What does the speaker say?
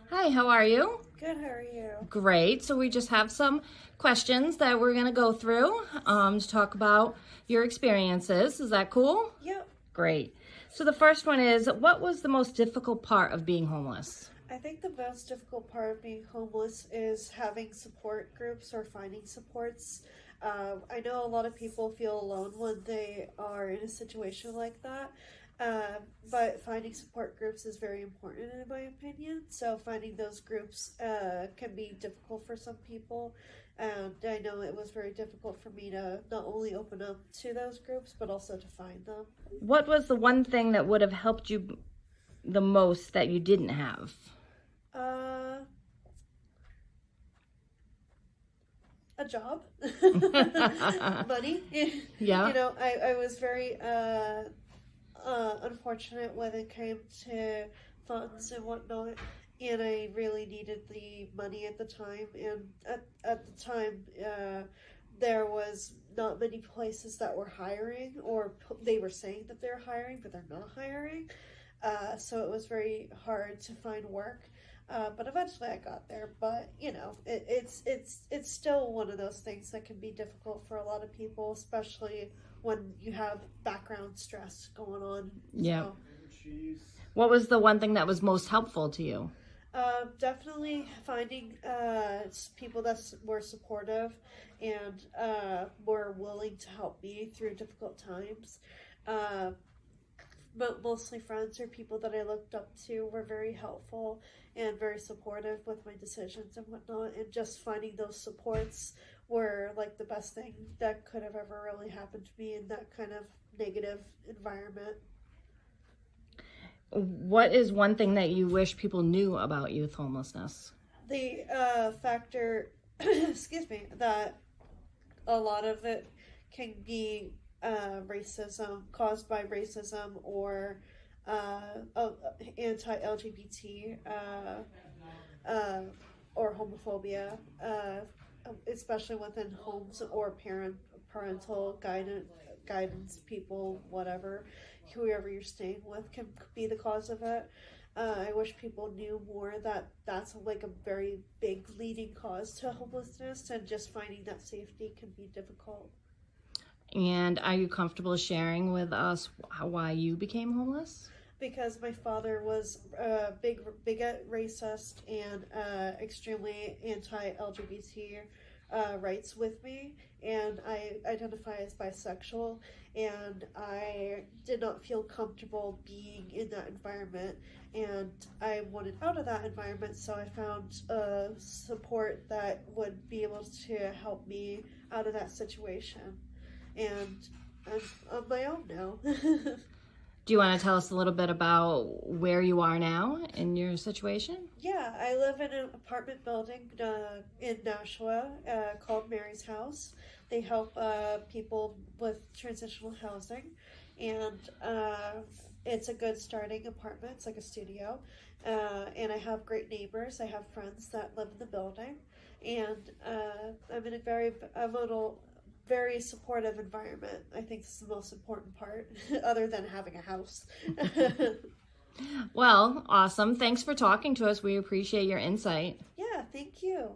Hi, how are you? Good, how are you? Great. So we just have some questions that we're going to go through to talk about your experiences. Is that cool? Yep. Great. So the first one is, what was the most difficult part of being homeless? I think the most difficult part of being homeless is having support groups or finding supports. I know a lot of people feel alone when they are in a situation like that, but finding support groups is very important in my opinion. So finding those groups can be difficult for some people, and I know it was very difficult for me to not only open up to those groups but also to find them. What was the one thing that would have helped you the most that you didn't have? Uh, a job, money. Yeah. I was very unfortunate when it came to funds and whatnot, and I really needed the money at the time. And at the time, there was not many places that were hiring, or they were saying that they're hiring, but they're not hiring. So it was very hard to find work. But eventually I got there. But it's still one of those things that can be difficult for a lot of people, especially when you have background stress going on. Yeah. So, What was the one thing that was most helpful to you? definitely finding people that were supportive and were willing to help me through difficult times. Uh, but mostly friends or people that I looked up to were very helpful and very supportive with my decisions and whatnot. And just finding those supports were like the best thing that could have ever really happened to me in that kind of negative environment. What is one thing that you wish people knew about youth homelessness? The factor, excuse me, that a lot of it can be racism, caused by racism or anti-LGBT or homophobia, especially within homes or parental guidance people, whatever, whoever you're staying with can be the cause of it. I wish people knew more that that's like a very big leading cause to homelessness, and just finding that safety can be difficult. And are you comfortable sharing with us why you became homeless? Because my father was a bigot, racist, and extremely anti-LGBT rights with me, and I identify as bisexual, and I did not feel comfortable being in that environment, and I wanted out of that environment, so I found support that would be able to help me out of that situation, and I'm on my own now. Do you want to tell us a little bit about where you are now in your situation? Yeah, I live in an apartment building in Nashua called Mary's House. They help people with transitional housing, and it's a good starting apartment. It's like a studio, and I have great neighbors. I have friends that live in the building, and I'm in a little very supportive environment. I think this is the most important part, other than having a house. Well, awesome. Thanks for talking to us. We appreciate your insight. Yeah, thank you.